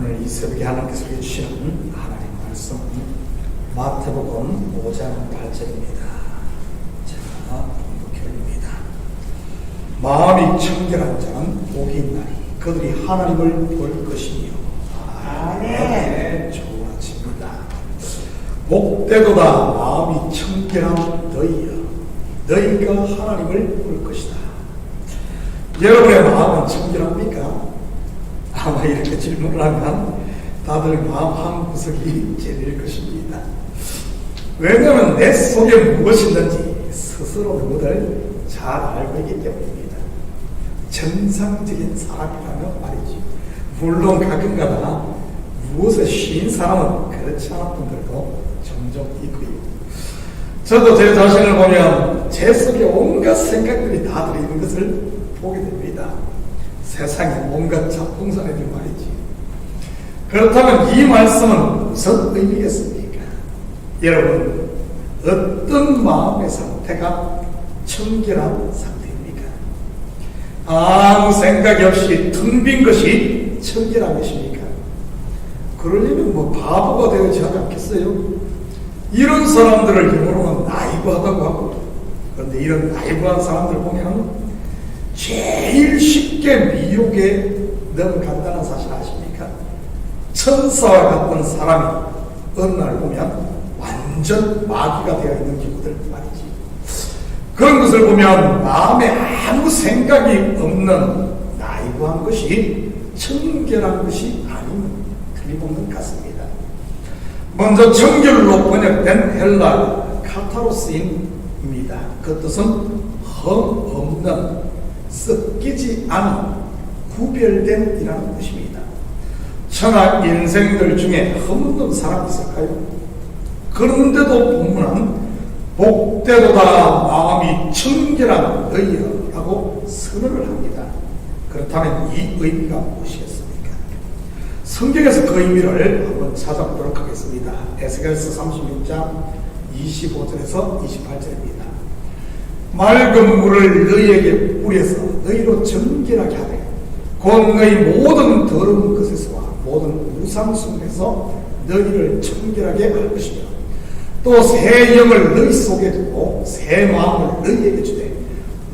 오늘 이 새벽에 하나님께서 주시는 하나님 말씀 마태복음 5장 8절입니다. 제가 교리입니다. 마음이 청결한 자는 복이 있나니 그들이 하나님을 볼 것이며. 아멘. 좋은 아침입니다. 복되도다 마음이 청결한 너희여 너희가 하나님을 볼 것이다. 여러분의 마음은 청결합니까? 아마 이렇게 질문을 하면 다들 마음 한 구석이 찔릴 것입니다. 왜냐하면 내 속에 무엇이 있는지 스스로 누구들 잘 알고 있기 때문입니다. 정상적인 사람이라면 말이지. 물론 가끔가다 무엇에 쉬인 사람은 그렇지 않은 분들도 종종 있고요. 저도 제 자신을 보면 제 속에 온갖 생각들이 다 들어있는 것을 보게 됩니다. 세상에 온갖 잡동사니들 말이지. 그렇다면 이 말씀은 무슨 의미겠습니까? 여러분, 어떤 마음의 상태가 청결한 상태입니까? 아무 생각이 없이 텅 빈 것이 청결한 것입니까? 그러려면 바보가 되어야지 하지 않겠어요? 이런 사람들을 영어로는 나이브하다고 하고, 그런데 이런 나이브한 사람들 보면 제일 쉽게 미혹에 넘어간다는 사실 아십니까? 천사와 같은 사람이 어느 날 보면 완전 마귀가 되어 있는 경우들 말이지. 그런 것을 보면 마음에 아무 생각이 없는 나이브한 것이 청결한 것이 아닌 틀림없는 것 같습니다. 먼저 청결로 번역된 헬라 카타로스인입니다. 그 뜻은 흠 없는, 섞이지 않은, 구별된 이라는 뜻입니다. 천하 인생들 중에 흠없는 사람이 있을까요? 그런데도 본문은 복되도다 마음이 청결한 너희여 라고 선언을 합니다. 그렇다면 이 의미가 무엇이겠습니까? 성경에서 그 의미를 한번 찾아보도록 하겠습니다. 에스겔서 36장 25절에서 28절입니다. 맑은 물을 너희에게 뿌려서 너희로 정결하게 하되 곧 너희 모든 더러운 것에서와 모든 우상숭배에서 너희를 청결하게 할 것이며 또 새 영을 너희 속에 두고 새 마음을 너희에게 주되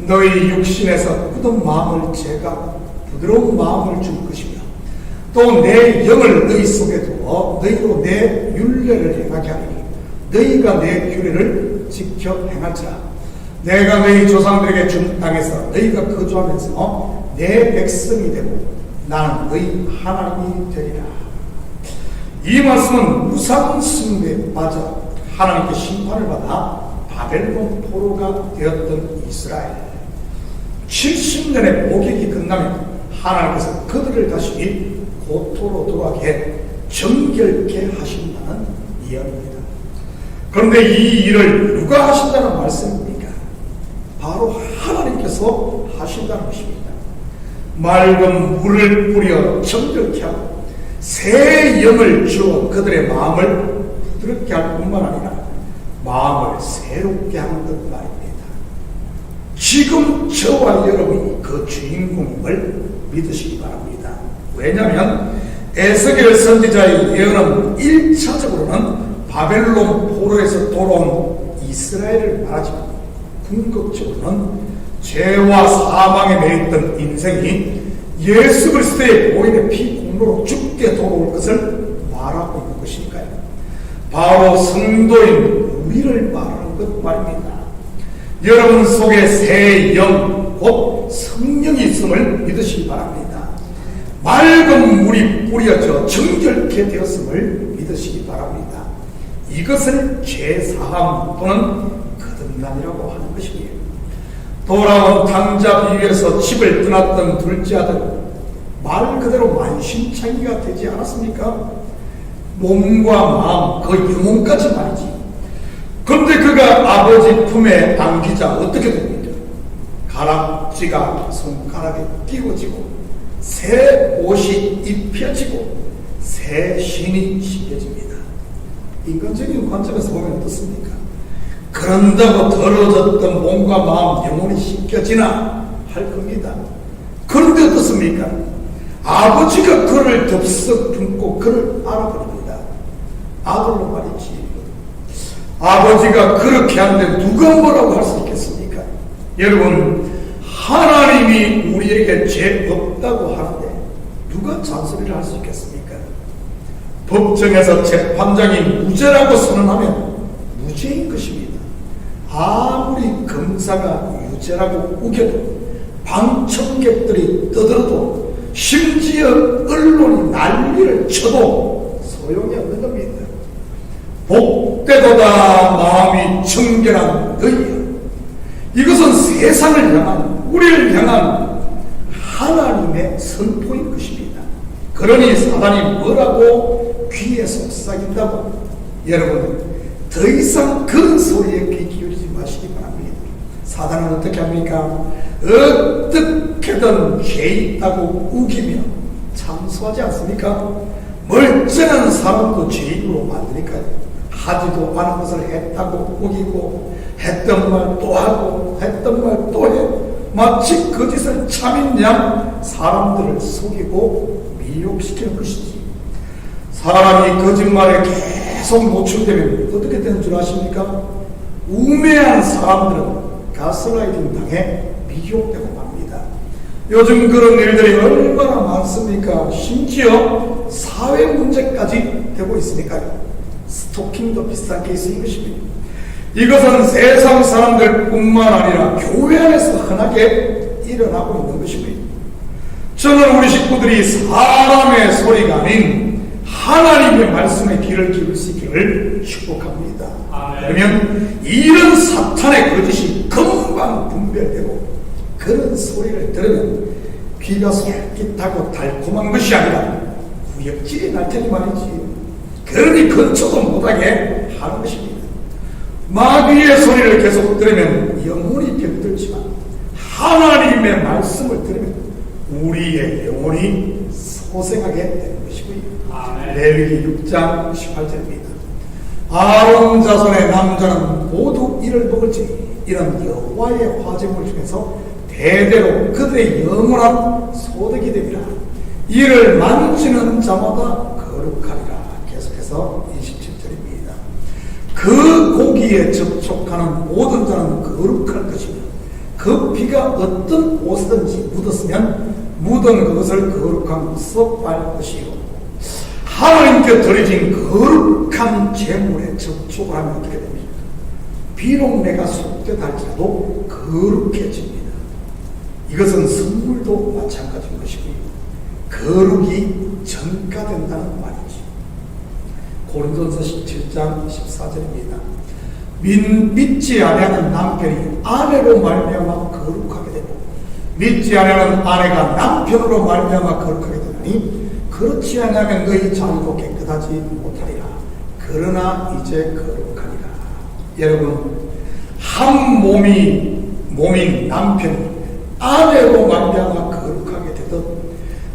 너희 육신에서 굳은 마음을 제가 부드러운 마음을 줄 것이며 또 내 영을 너희 속에 두어 너희로 내 율례를 행하게 하리니 너희가 내 규례를 지켜 행할지라. 내가 너희 조상들에게 준 땅에서 너희가 거주하면서 내 백성이 되고 나는 너희 하나님이 되리라. 이 말씀은 우상숭배에 빠져 하나님께 심판을 받아 바벨론 포로가 되었던 이스라엘. 70년의 복역이 끝나면 하나님께서 그들을 다시 고토로 돌아가게 정결케 하신다는 이야기입니다. 그런데 이 일을 누가 하신다는 말씀입니까? 바로 하나님께서 하신다는 것입니다. 맑은 물을 뿌려 정결케 하고 새 영을 주어 그들의 마음을 부드럽게 할 뿐만 아니라 마음을 새롭게 하는 것 말입니다. 지금 저와 여러분이 그 주인공임을 믿으시기 바랍니다. 왜냐하면 에스겔 선지자의 예언은 1차적으로는 바벨론 포로에서 돌아온 이스라엘을 말하지만 궁극적으로는 죄와 사망에 매였던 인생이 예수 그리스도의 보혈의 피 공로로 죽게 돌아올 것을 말하고 있는 것이니까요. 바로 성도인 우리를 말하는 것 말입니다. 여러분 속에 새 영, 곧 성령이 있음을 믿으시기 바랍니다. 맑은 물이 뿌려져 정결케 되었음을 믿으시기 바랍니다. 이것을 죄사함 또는 거듭남이라고 하는 것이에요. 돌아온 탕자 비위에서 집을 떠났던 둘째 아들, 말 그대로 만신창이가 되지 않았습니까? 몸과 마음, 그 영혼까지 말이지. 그런데 그가 아버지 품에 안기자 어떻게 됩니까? 가락지가 손가락에 끼워지고 새 옷이 입혀지고 새 신이 신겨집니다. 인간적인 관점에서 보면 어떻습니까? 그런다고 더러워졌던 몸과 마음, 영혼이 씻겨지나 할 겁니다. 그런데 어떻습니까? 아버지가 그를 덥석 품고 그를 알아버립니다. 아들로 말이지. 아버지가 그렇게 하는데 누가 뭐라고 할 수 있겠습니까? 여러분, 하나님이 우리에게 죄 없다고 하는데 누가 잔소리를 할 수 있겠습니까? 법정에서 재판장이 무죄라고 선언하면 무죄인 것입니다. 아무리 검사가 유죄라고 우겨도 방청객들이 떠들어도 심지어 언론이 난리를 쳐도 소용이 없는 겁니다. 복되도다 마음이 청결한 너희여. 이것은 세상을 향한, 우리를 향한 하나님의 선포인 것입니다. 그러니 사단이 뭐라고 귀에 속삭인다고? 여러분, 더 이상 그런 소리에 귀 기울이지 마시기 바랍니다. 사단은 어떻게 합니까? 어떻게든 죄 있다고 우기며 참소하지 않습니까? 멀쩡한 사람도 죄인으로 만드니까요. 하지도 않은 것을 했다고 우기고, 했던 말 또 하고, 했던 말 또 해. 마치 거짓을 참인 양 사람들을 속이고 미혹시키는 것이지. 사람이 거짓말에 계속 노출되면 어떻게 되는 줄 아십니까? 우매한 사람들은 가스라이팅 당해 미혹되고 맙니다. 요즘 그런 일들이 얼마나 많습니까? 심지어 사회 문제까지 되고 있으니까요. 스토킹도 비슷한 케이스인 것입니다. 이것은 세상 사람들 뿐만 아니라 교회 안에서 흔하게 일어나고 있는 것입니다. 저는 우리 식구들이 사람의 소리가 아닌 하나님의 말씀에 귀를 기울 수 있기를 축복합니다. 그러면 이런 사탄의 거짓이 금방 분별되고, 그런 소리를 들으면 귀가 솔깃하고 달콤한 것이 아니라 구역질이 날 테니 말이지. 그러니 근처도 못하게 하는 것입니다. 마귀의 소리를 계속 들으면 영혼이 병들지만 하나님의 말씀을 들으면 우리의 영혼이 소생하게 되는 것이고요. 레위기 6장 18절입니다. 아론 자손의 남자는 모두 이를 먹을지니 이런 여호와의 화제물 중에서 대대로 그들의 영원한 소득이 되리라. 이를 만지는 자마다 거룩하리라. 계속해서 27절입니다. 그 고기에 접촉하는 모든 자는 거룩할 것이며 그 피가 어떤 옷이든지 묻었으면 묻은 그것을 거룩한 것으로 빨 것이요. 하나님께 드려진 거룩한 제물에 접촉을 하면 어떻게 됩니까? 비록 내가 속되다 할지라도 거룩해집니다. 이것은 선물도 마찬가지인 것이고요. 거룩이 전가된다는 말이지. 고린도전서 17장 14절입니다. 믿지 아니하는 남편이 아내로 말미암아 거룩하게 되고 믿지 아니하는 아내가 남편으로 말미암아 거룩하게 되나니 그렇지 않으면 너희 자녀도 깨끗하지 못하리라. 그러나 이제 거룩하리라. 여러분, 한 몸인 남편이 아내로 말미암아 거룩하게 되듯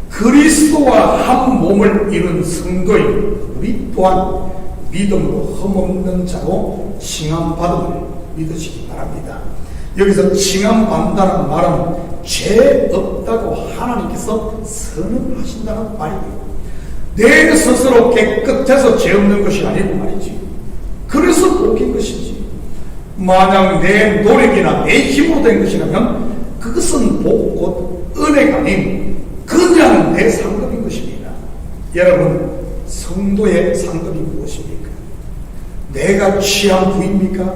그리스도와 한 몸을 이룬 성도인 우리 또한 믿음으로 흠없는 자로 칭함받음을 믿으시기 바랍니다. 여기서 칭함받는다는 말은 죄 없다고 하나님께서 선언하신다는 말이고요. 내 스스로 깨끗해서 죄 없는 것이 아니고 말이지. 그래서 복인 것이지. 만약 내 노력이나 내 힘으로 된 것이라면 그것은 복, 곧 은혜가 아닌 그냥 내 상급인 것입니다. 여러분, 성도의 상급이 무엇입니까? 내가 취한 부입니까?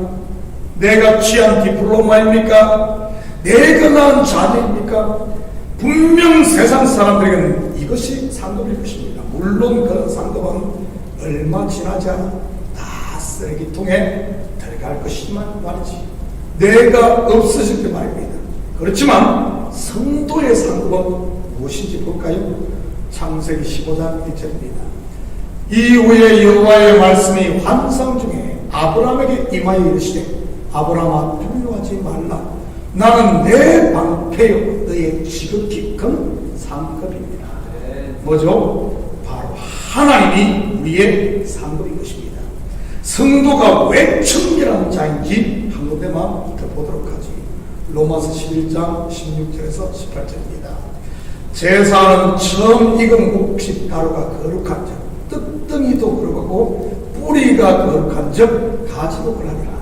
내가 취한 디플로마입니까? 내가 낳은 자녀입니까? 분명 세상 사람들에게는 이것이 상급일 것입니다. 물론 그런 상급은 얼마 지나지 않아 다 쓰레기통에 들어갈 것이지만 말이지. 내가 없어질 때 말입니다. 그렇지만 성도의 상급은 무엇인지 볼까요? 창세기 15장 1절입니다. 이후에 여호와의 말씀이 환상 중에 아브라함에게 임하여 이르시되 아브라함아 두려워하지 말라. 나는 내 방패요 너의 지극히 큰 상급입니다. 뭐죠? 바로 하나님이 우리의 상급인 것입니다. 성도가 왜 청결한 자인지 한 군데만 더 보도록 하지. 로마서 11장 16절에서 18절입니다. 제사는 처음 익은 곡식 가루가 거룩한 적, 뜻덩이도 거룩하고 뿌리가 거룩한 적 가지도 그러니라.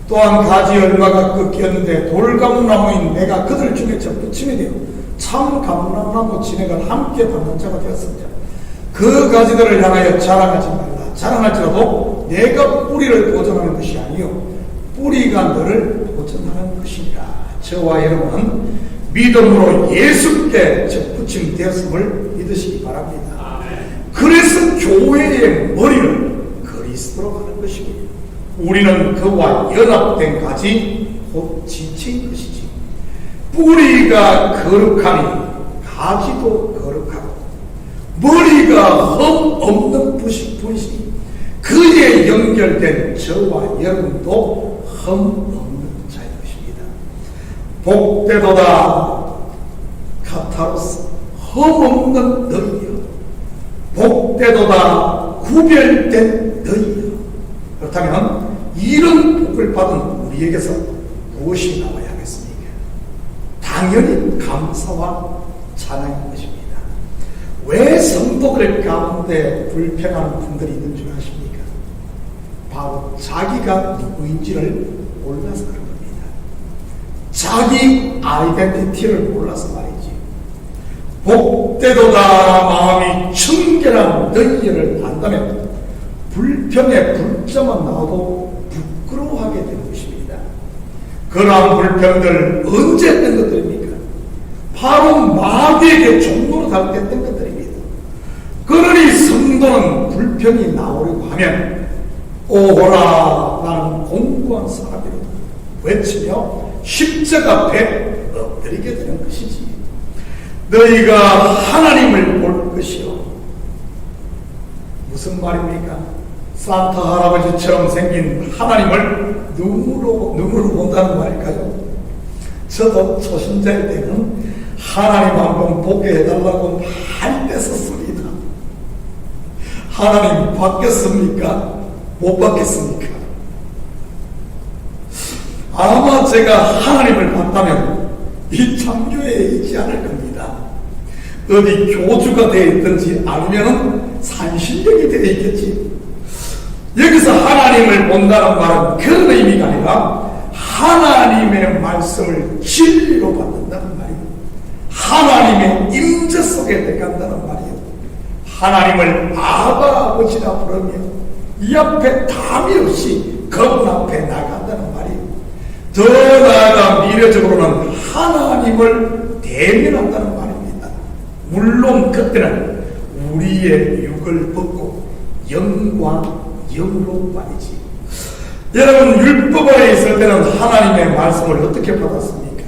또한 가지 열매가 꺾였는데 돌감나무인 내가 그들 중에 접붙임이 되어 참 감람나무 진액을 함께 받는 자가 되었습니다. 그 가지들을 향하여 자랑하지 말라. 자랑할지라도 내가 뿌리를 보존하는 것이 아니요 뿌리가 너를 보존하는 것이니라. 저와 여러분은 믿음으로 예수께 접붙임 되었음을 믿으시기 바랍니다. 그래서 교회의 머리는 그리스도로 하는 것입니다. 우리는 그와 연합된 가지 곧 지체인 것이지. 뿌리가 거룩하니 가지도 거룩하고 머리가 흠 없는 분이시니 그에 연결된 저와 여러분도 흠 없는 자인 것입니다. 복되도다 카타로스 흠 없는 너희여, 복되도다 구별된 너희여. 그렇다면 이런 복을 받은 우리에게서 무엇이 나와야 하겠습니까? 당연히 감사와 찬양인 것입니다. 왜 성도들 가운데 불평하는 분들이 있는 줄 아십니까? 바로 자기가 누구인지를 몰라서 그런 겁니다. 자기 아이덴티티를 몰라서 말이지. 복되도다 마음이 청결한 너희를 안다면 불평의 불자만 나와도 부끄러워하게 되는 것입니다. 그러한 불평들 언제 했던 것들입니까? 바로 마귀에게 종로로 달했던 것들입니다. 그러니 성도는 불평이 나오려고 하면 오호라 나는 공고한 사람이로다 외치며 십자가 앞에 엎드리게 되는 것이지. 너희가 하나님을 볼 것이요. 무슨 말입니까? 산타 할아버지처럼 생긴 하나님을 눈으로 본다는 말일까요? 저도 초신자일 때는 하나님 한번 보게 해달라고 많이 뺐었습니다. 하나님 받겠습니까? 못 받겠습니까? 아마 제가 하나님을 봤다면 이 창조에 있지 않을 겁니다. 어디 교주가 되어 있든지 아니면 산신령이 되어 있겠지. 여기서 하나님을 본다는 말은 그런 의미가 아니라 하나님의 말씀을 진리로 받는다는 말이에요. 하나님의 임재 속에 들어간다는 말이에요. 하나님을 아바 아버지라 부르며 이 앞에 담이 없이 그분 앞에 나간다는 말이에요. 더 나아가 미래적으로는 하나님을 대면한다는 말입니다. 물론 그때는 우리의 육을 벗고 영과 영으로 말이지. 여러분 율법 아래 있을 때는 하나님의 말씀을 어떻게 받았습니까?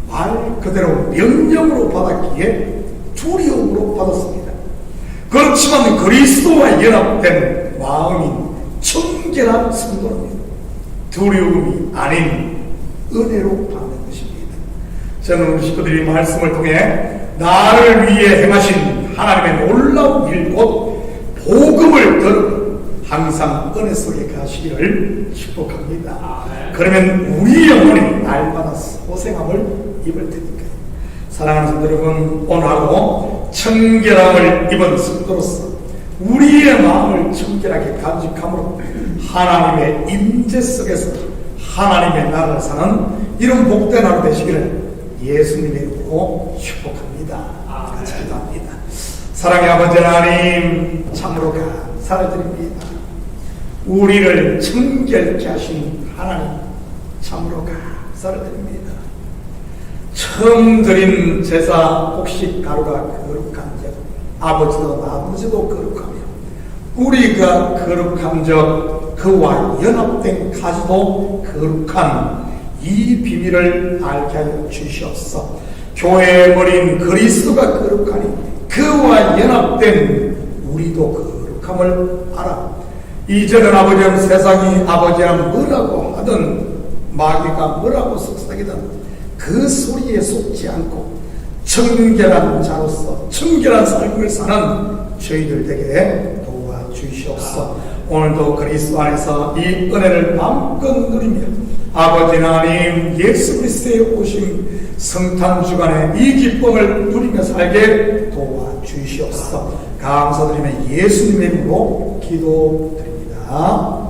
말 그대로 명령으로 받았기에 두려움으로 받았습니다. 그렇지만 그리스도와 연합된 마음인 청결한 성도는 두려움이 아닌 은혜로 받는 것입니다. 저는 우리 식구들이 말씀을 통해 나를 위해 행하신 하나님의 놀라운 일 곧 복음을 들은 항상 은혜 속에 가시기를 축복합니다. 그러면 우리 영혼이 날마다 소생함을 입을 테니까요. 사랑하는 성도 여러분, 오늘 하루 청결함을 입은 성도로서 우리의 마음을 청결하게 간직함으로 하나님의 임재 속에서 하나님의 나라를 사는 이런 복된 하루 되시기를 예수님의 이름으로 축복합니다. 같이 기도합니다. 사랑의 아버지 하나님, 참으로 감사를 드립니다. 우리를 청결케 하신 하나님, 참으로 감사를 드립니다. 처음 드린 제사 곡식 가루가 거룩한 적, 아버지도 아버지도 거룩하며 우리가 거룩한 적, 그와 연합된 가지도 거룩한 이 비밀을 알게 하여 주시옵소서. 교회의 머리인 그리스도가 거룩하니 그와 연합된 우리도 거룩함을 알아. 이제는 아버지는 세상이 아버지랑 뭐라고 하든 마귀가 뭐라고 속삭이든 그 소리에 속지 않고 청결한 자로서 청결한 삶을 사는 저희들 되게 도와주시옵소서. 오늘도 그리스도 안에서 이 은혜를 마음껏 누리며 아버지 하나님 예수 그리스도의 오심 성탄 주간에 이 기쁨을 누리며 살게 도와주시옵소서. 감사드리며 예수님의 이름으로 기도드립니다.